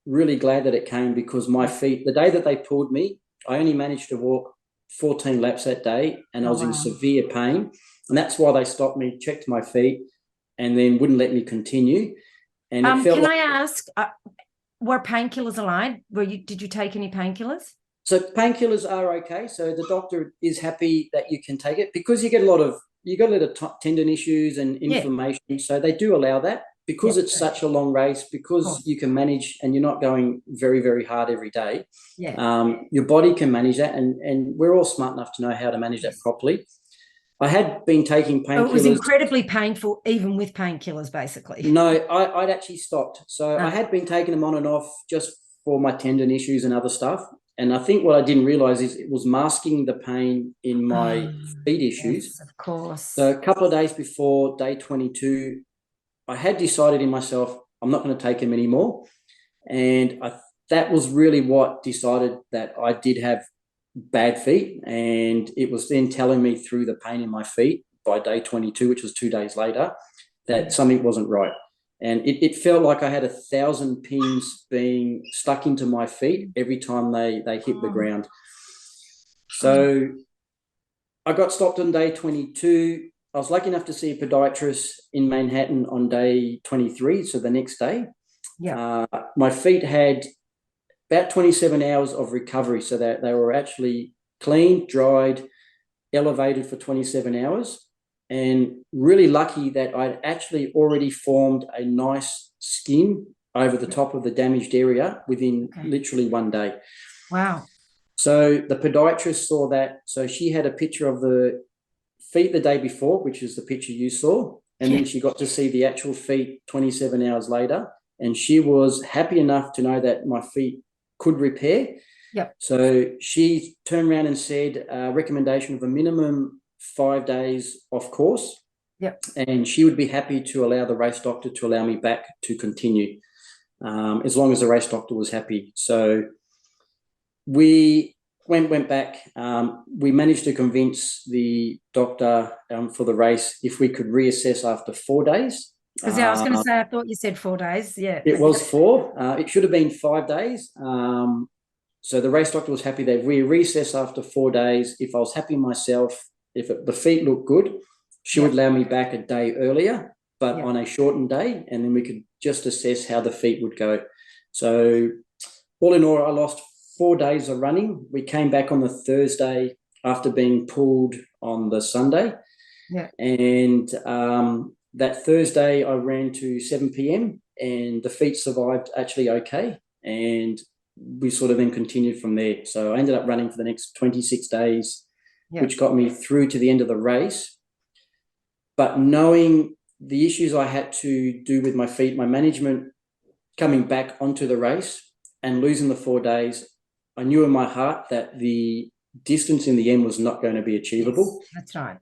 really glad that it came, because my feet, the day that they pulled me, I only managed to walk 14 laps that day, and I was in severe pain. And that's why they stopped me, checked my feet, and then wouldn't let me continue. And it felt
I ask, were painkillers allowed? Did you take any painkillers?
So painkillers are okay. So the doctor is happy that you can take it, because you got a lot of tendon issues and inflammation. So they do allow that, because it's such a long race, because you can manage and you're not going very, very hard every day. Your body can manage that, and we're all smart enough to know how to manage that properly. I had been taking painkillers.
It was incredibly painful, even with painkillers, basically.
No, I'd actually stopped. So I had been taking them on and off just for my tendon issues and other stuff. And I think what I didn't realize is it was masking the pain in my feet issues.
Yes, of course.
So a couple of days before day 22, I had decided in myself, I'm not going to take them anymore. And that was really what decided that I did have bad feet. And it was then telling me through the pain in my feet by day 22, which was 2 days later, that something wasn't right. And it felt like I had 1,000 pins being stuck into my feet every time they hit the ground. So I got stopped on day 22. I was lucky enough to see a podiatrist in Manhattan on day 23, so the next day. My feet had about 27 hours of recovery, so that they were actually cleaned, dried, elevated for 27 hours. And really lucky that I'd actually already formed a nice skin over the top of the damaged area within literally 1 day.
Wow.
So the podiatrist saw that. So she had a picture of the feet the day before, which is the picture you saw. And then she got to see the actual feet 27 hours later. And she was happy enough to know that my feet could repair. So she turned around and said a recommendation of a minimum 5 days off course. And she would be happy to allow the race doctor to allow me back to continue, as long as the race doctor was happy. So we went back. We managed to convince the doctor for the race if we could reassess after 4 days.
Because I was going to say, I thought you said 4 days. Yeah.
It was 4. It should have been 5 days. So the race doctor was happy that we reassess after 4 days. If I was happy myself, if the feet looked good, she would allow me back a day earlier, but on a shortened day, and then we could just assess how the feet would go. So all in all, I lost 4 days of running. We came back on the Thursday after being pulled on the Sunday.
Yeah.
And that Thursday I ran to 7 p.m. and the feet survived actually okay. And we sort of then continued from there. So I ended up running for the next 26 days, which got me through to the end of the race. But knowing the issues I had to do with my feet, my management coming back onto the race and losing the 4 days, I knew in my heart that the distance in the end was not going to be achievable.
Yes, that's right.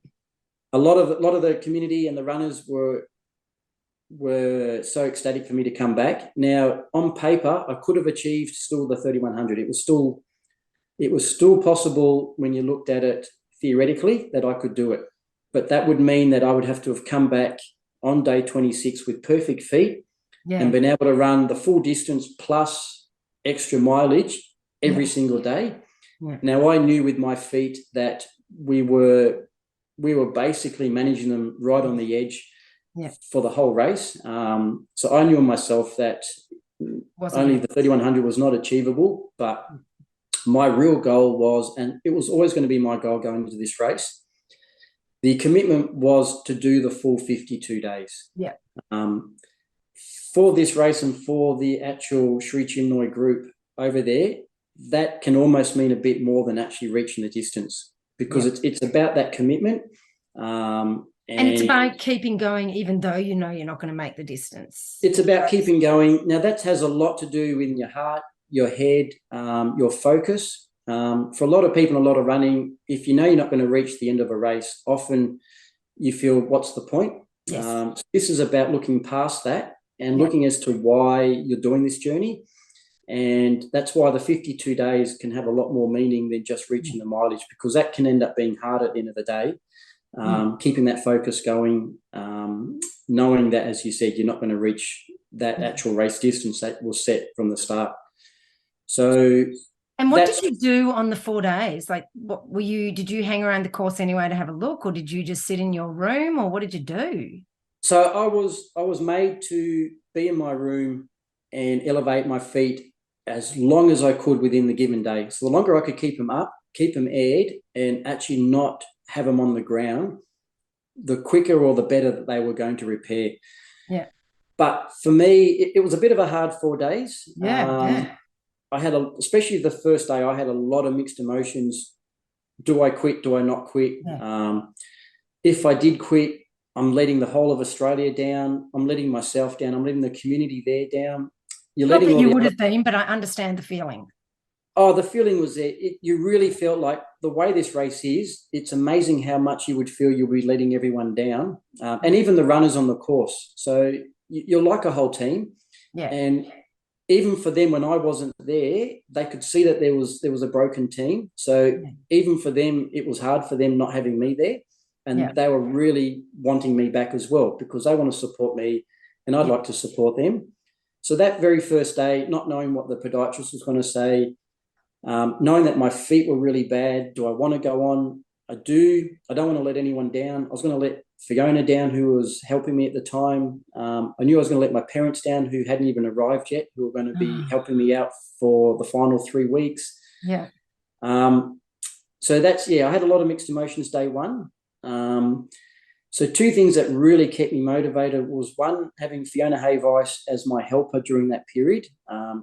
A lot of the community and the runners were so ecstatic for me to come back. Now, on paper, I could have achieved still the 3100. It was still possible when you looked at it theoretically that I could do it. But that would mean that I would have to have come back on day 26 with perfect feet and been able to run the full distance plus extra mileage every single day. Yeah. Now, I knew with my feet that we were basically managing them right on the edge for the whole race. So I knew myself that only the 3100 was not achievable, but my real goal was, and it was always going to be my goal going into this race, the commitment was to do the full 52 days.
Yeah.
For this race and for the actual Sri Chinmoy group over there, that can almost mean a bit more than actually reaching the distance, because it's about that commitment. And
it's about keeping going even though you know you're not going to make the distance.
It's about keeping going. Now, that has a lot to do with your heart, your head, your focus. For a lot of people, a lot of running, if you know you're not going to reach the end of a race, often you feel, what's the point?
Yes.
So this is about looking past that and looking as to why you're doing this journey. And that's why the 52 days can have a lot more meaning than just reaching the mileage, because that can end up being hard at the end of the day. Keeping that focus going, knowing that, as you said, you're not going to reach that actual race distance that was set from the start. So,
and what did you do on the 4 days? Like, what did you hang around the course anyway to have a look, or did you just sit in your room, or what did you do?
So I was made to be in my room and elevate my feet as long as I could within the given day. So the longer I could keep them up, keep them aired, and actually not have them on the ground, the quicker or the better that they were going to repair.
Yeah.
But for me, it was a bit of a hard 4 days.
Yeah.
I had especially the first day, I had a lot of mixed emotions. Do I quit? Do I not quit?
Yeah.
If I did quit, I'm letting the whole of Australia down. I'm letting myself down. I'm letting the community there down.
Not that you would have been, but I understand the feeling.
Oh, the feeling was there. You really felt like the way this race is, it's amazing how much you would feel you'll be letting everyone down, and even the runners on the course. So you're like a whole team.
Yeah.
And even for them, when I wasn't there, they could see that there was a broken team. So even for them, it was hard for them not having me there. And they were really wanting me back as well, because they want to support me and I'd like to support them. So that very first day, not knowing what the podiatrist was going to say, knowing that my feet were really bad, do I want to go on? I do. I don't want to let anyone down. I was going to let Fiona down, who was helping me at the time. I knew I was going to let my parents down, who hadn't even arrived yet, who were going to be helping me out for the final 3 weeks.
Yeah.
So that's, I had a lot of mixed emotions day one. So 2 things that really kept me motivated was, one, having Fiona Hayvice as my helper during that period.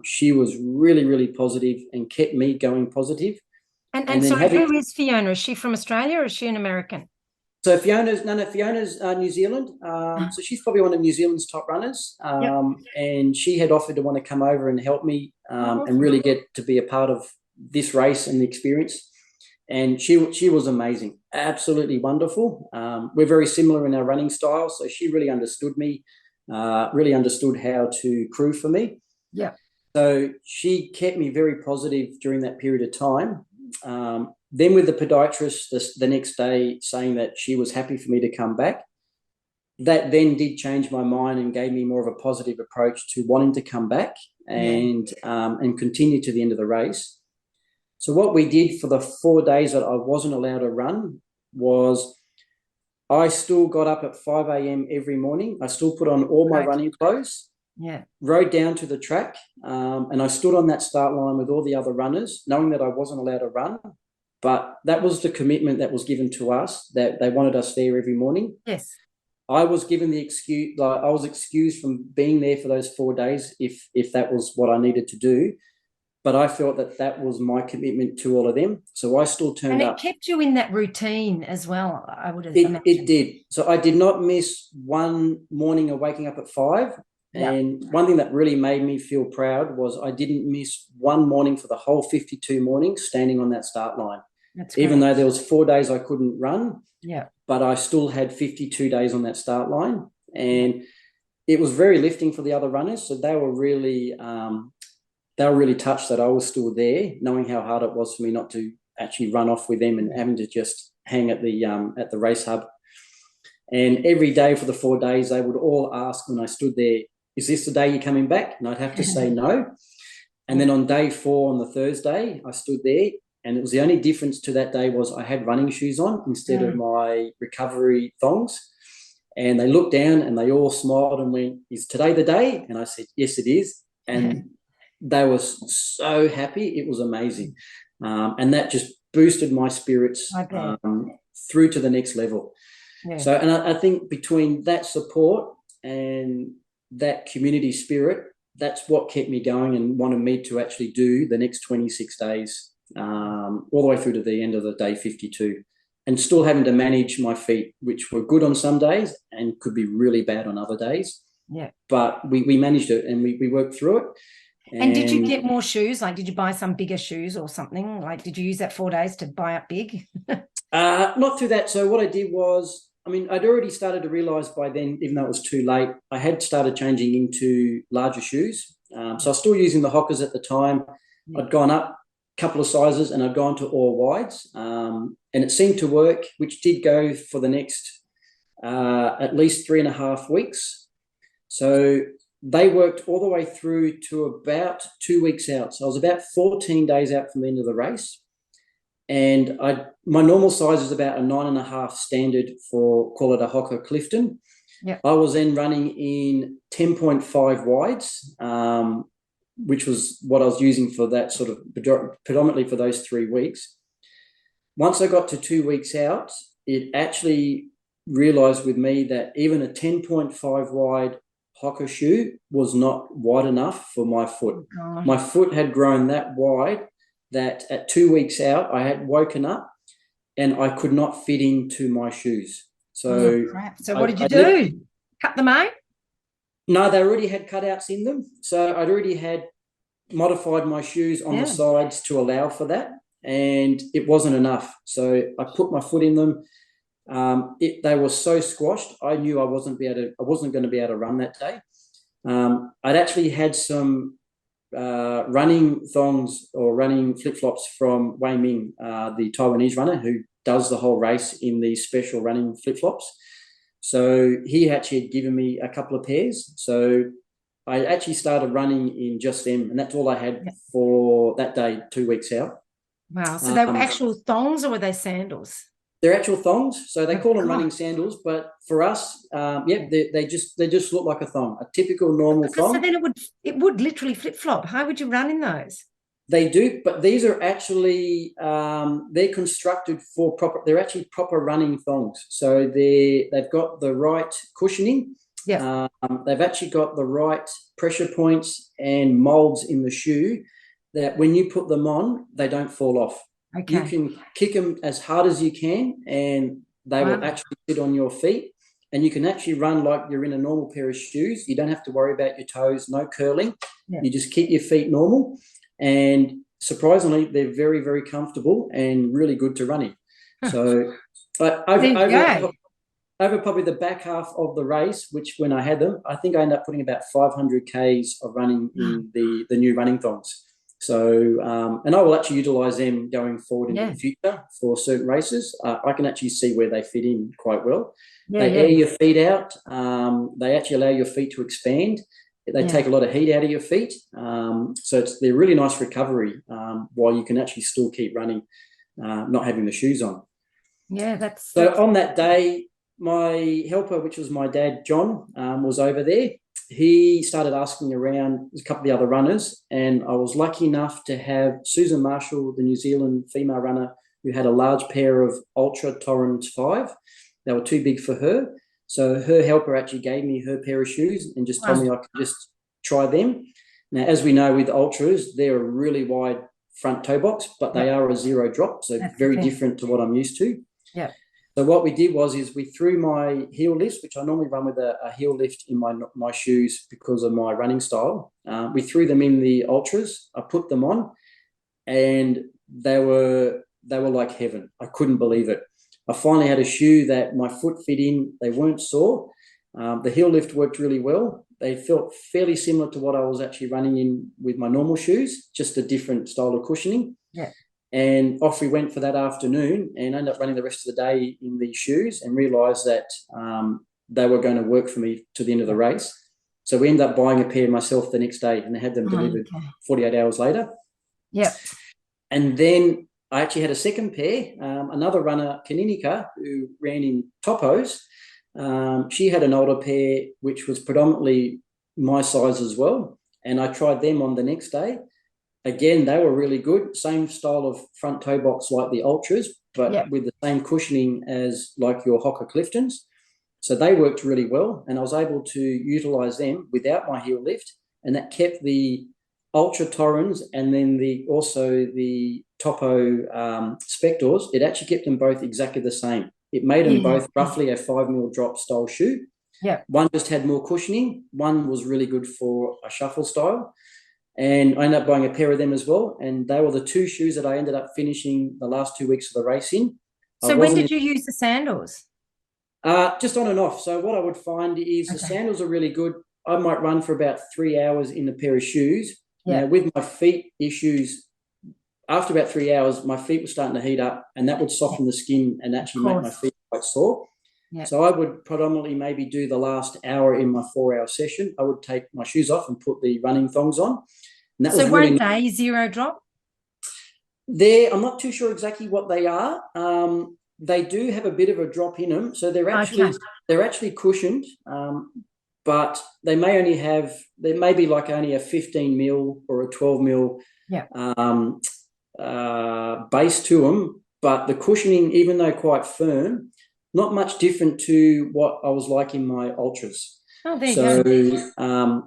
She was really, really positive and kept me going positive.
And so who is Fiona? Is she from Australia or is she an American?
So Fiona's New Zealand. So she's probably one of New Zealand's top runners. And she had offered to want to come over and help me and really get to be a part of this race and the experience. And she was amazing, absolutely wonderful. We're very similar in our running style, so she really understood me, really understood how to crew for me.
Yeah.
So she kept me very positive during that period of time. then with the podiatrist the next day saying that she was happy for me to come back, that then did change my mind and gave me more of a positive approach to wanting to come back and continue to the end of the race. So what we did for the 4 days that I wasn't allowed to run was I still got up at 5 a.m. every morning. I still put on all my running clothes, rode down to the track, and I stood on that start line with all the other runners, knowing that I wasn't allowed to run. But that was the commitment that was given to us, that they wanted us there every morning.
Yes.
I was given the excuse, I was excused from being there for those 4 days if that was what I needed to do. But I felt that was my commitment to all of them. So I still turned up.
And it kept you in that routine as well, I would imagine.
It did. So I did not miss one morning of waking up at 5. And one thing that really made me feel proud was I didn't miss one morning for the whole 52 mornings standing on that start line.
That's great.
Even though there was 4 days I couldn't run,
yeah,
but I still had 52 days on that start line. And it was very lifting for the other runners. So they were really touched that I was still there, knowing how hard it was for me not to actually run off with them and having to just hang at the race hub. And every day for the 4 days, they would all ask when I stood there, "Is this the day you're coming back?" And I'd have to say no. And then on day 4, on the Thursday, I stood there, and it was the only difference to that day was I had running shoes on instead of my recovery thongs. And they looked down and they all smiled and went, "Is today the day?" And I said, "Yes, it is." And they were so happy. It was amazing. And that just boosted my spirits through to the next level. Yeah. So, and I think between that support and that community spirit, that's what kept me going and wanted me to actually do the next 26 days, all the way through to the end of the day 52, and still having to manage my feet, which were good on some days and could be really bad on other days. Yeah. But we managed it and we worked through it.
And did you get more shoes? Like, did you buy some bigger shoes or something? Like, did you use that 4 days to buy up big?
Not through that. So what I did was, I'd already started to realise by then, even though it was too late, I had started changing into larger shoes. So I was still using the Hockers at the time. I'd gone up a couple of sizes and I'd gone to all wides. And it seemed to work, which did go for the next at least 3.5 weeks. So they worked all the way through to about 2 weeks out. So I was about 14 days out from the end of the race. And my normal size is about a 9.5 standard for, call it a Hocker Clifton. Yep. I was then running in 10.5 wides, which was what I was using for that sort of predominantly for those 3 weeks. Once I got to 2 weeks out, it actually realised with me that even a 10.5 wide Hocker shoe was not wide enough for my foot. Oh. My foot had grown that wide that at 2 weeks out, I had woken up and I could not fit into my shoes. So,
So what did you do? Cut them out?
No, they already had cutouts in them. So I'd already had modified my shoes on the sides to allow for that, and it wasn't enough. So I put my foot in them. They were so squashed, I knew I wasn't going to be able to run that day. I'd actually had some running thongs or running flip-flops from Wei Ming, the Taiwanese runner who does the whole race in these special running flip-flops. So he actually had given me a couple of pairs. So I actually started running in just them, and that's all I had for that day, 2 weeks out.
Wow. So they were actual thongs or were they sandals?
They're actual thongs, so they call them running sandals. But for us, they just look like a thong, a typical normal thong.
So then it would literally flip flop. How would you run in those?
They do, but these are actually they're constructed for proper. They're actually proper running thongs. So they've got the right cushioning. Yeah. They've actually got the right pressure points and molds in the shoe that when you put them on, they don't fall off. Okay. You can kick them as hard as you can and they will actually sit on your feet, and you can actually run like you're in a normal pair of shoes. You don't have to worry about your toes, no curling. Yeah. You just keep your feet normal, and surprisingly, they're very, very comfortable and really good to run in. So but over probably the back half of the race, which when I had them, I think I ended up putting about 500 Ks of running in the new running thongs. So, and I will actually utilise them going forward into
Yeah.
the future for certain races. I can actually see where they fit in quite well.
Yeah,
They
yeah.
air your feet out. They actually allow your feet to expand. They take a lot of heat out of your feet. So they're really nice recovery while you can actually still keep running, not having the shoes on.
Yeah,
So on that day, my helper, which was my dad, John, was over there. He started asking around a couple of the other runners, and I was lucky enough to have Susan Marshall, the New Zealand female runner, who had a large pair of Ultra Torrens 5. They were too big for her. So her helper actually gave me her pair of shoes and just told me I could just try them. Now, as we know with Ultras, they're a really wide front toe box, but they are a zero drop, so very different to what I'm used to.
Yeah.
So what we did was we threw my heel lifts, which I normally run with a heel lift in my shoes because of my running style. We threw them in the Ultras. I put them on, and they were like heaven. I couldn't believe it. I finally had a shoe that my foot fit in. They weren't sore. The heel lift worked really well. They felt fairly similar to what I was actually running in with my normal shoes, just a different style of cushioning.
Yeah.
And off we went for that afternoon, and ended up running the rest of the day in these shoes, and realised that they were going to work for me to the end of the race. So we ended up buying a pair myself the next day, and I had them delivered 48 hours later.
Yeah.
And then I actually had a second pair, another runner, Kaninika, who ran in Topos. She had an older pair, which was predominantly my size as well. And I tried them on the next day. Again, they were really good. Same style of front toe box like the Ultras, but with the same cushioning as like your Hoka Cliftons. So they worked really well, and I was able to utilise them without my heel lift, and that kept the Ultra Torrens and then also the Topo Spectors. It actually kept them both exactly the same. It made them both roughly a 5 mil drop style shoe.
Yeah.
One just had more cushioning. One was really good for a shuffle style. And I ended up buying a pair of them as well. And they were the two shoes that I ended up finishing the last 2 weeks of the race in.
So when did you use the sandals?
Just on and off. So what I would find is the sandals are really good. I might run for about 3 hours in a pair of shoes. Yeah. Now, with my feet issues, after about 3 hours, my feet were starting to heat up, and that would soften the skin and actually make my feet quite sore. Yeah. So I would predominantly maybe do the last hour in my 4-hour session. I would take my shoes off and put the running thongs on.
And that so was really they zero drop?
I'm not too sure exactly what they are. They do have a bit of a drop in them, so they're actually cushioned, but they may be like only a 15 mil or a 12 mil base to them. But the cushioning, even though quite firm, not much different to what I was like in my Ultras.
Oh, there you
go.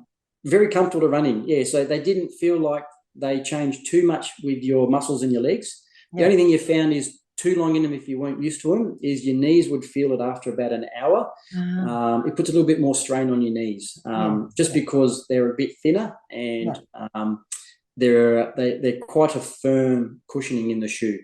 Very comfortable to run in. Yeah, so they didn't feel like they changed too much with your muscles in your legs. The only thing you found is too long in them, if you weren't used to them, is your knees would feel it after about an hour. It puts a little bit more strain on your knees, just because they're a bit thinner, and they're quite a firm cushioning in the shoe.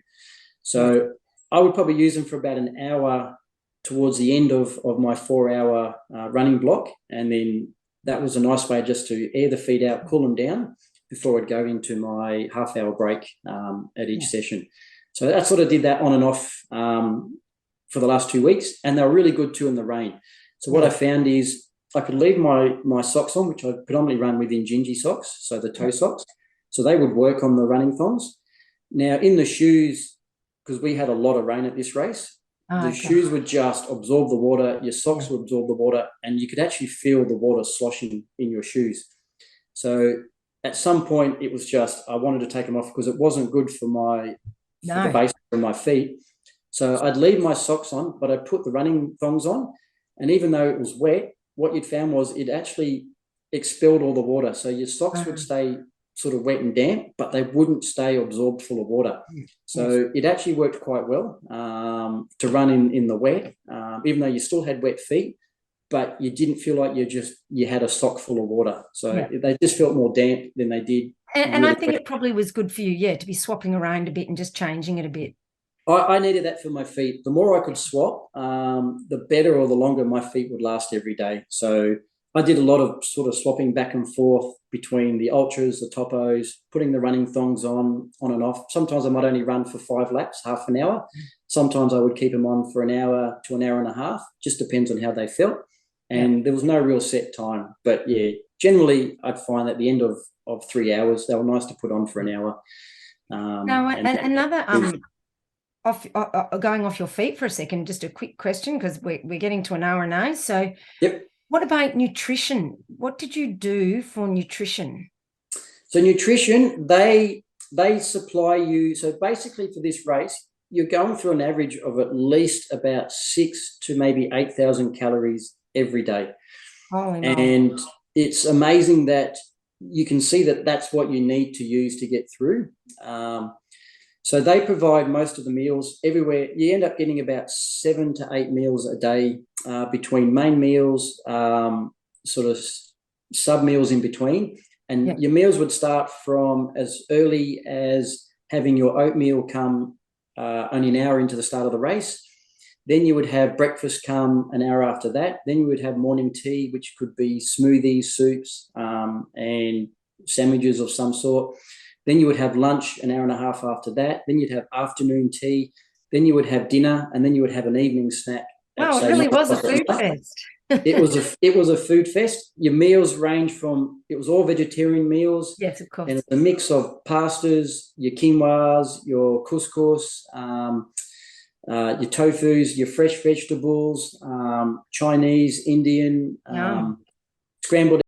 So I would probably use them for about an hour towards the end of my 4-hour running block, and then that was a nice way just to air the feet out, cool them down before I'd go into my half-hour break at each session. So that sort of did that on and off for the last 2 weeks, and they were really good too in the rain. So what I found is I could leave my socks on, which I predominantly run with Injinji socks, so the toe socks. So they would work on the running thongs. Now in the shoes, because we had a lot of rain at this race, the shoes would just absorb the water, your socks would absorb the water, and you could actually feel the water sloshing in your shoes. So at some point it was just, I wanted to take them off because it wasn't good for the base of my feet. So I'd leave my socks on, but I'd put the running thongs on, and even though it was wet, what you'd found was it actually expelled all the water. So your socks would stay sort of wet and damp, but they wouldn't stay absorbed full of water. So it actually worked quite well to run in the wet, even though you still had wet feet, but you didn't feel like you had a sock full of water. So they just felt more damp than they did.
And I think it probably was good for you, to be swapping around a bit and just changing it a bit.
I needed that for my feet. The more I could swap, the better or the longer my feet would last every day. So I did a lot of sort of swapping back and forth between the ultras, the topos, putting the running thongs on and off. Sometimes I might only run for 5 laps, half an hour. Sometimes I would keep them on for an hour to an hour and a half. Just depends on how they felt. And there was no real set time. But yeah, generally I'd find at the end of 3 hours, they were nice to put on for an hour.
Now, and another going off your feet for a second, just a quick question, because we're getting to an hour now. So what about nutrition? What did you do for nutrition?
So nutrition, they supply you. So basically for this race, you're going through an average of at least about 6 to maybe 8,000 calories every day. And it's amazing that you can see that that's what you need to use to get through. So they provide most of the meals everywhere. You end up getting about 7 to 8 meals a day between main meals, sort of sub meals in between. And your meals would start from as early as having your oatmeal come only an hour into the start of the race. Then you would have breakfast come an hour after that. Then you would have morning tea, which could be smoothies, soups, and sandwiches of some sort. Then you would have lunch an hour and a half after that. Then you'd have afternoon tea. Then you would have dinner, and then you would have an evening snack.
Wow, it really was a food fest.
It was a food fest. Your meals range from, it was all vegetarian meals.
Yes, of course.
And it's a mix of pastas, your quinoas, your couscous, your tofus, your fresh vegetables, Chinese, Indian, scrambled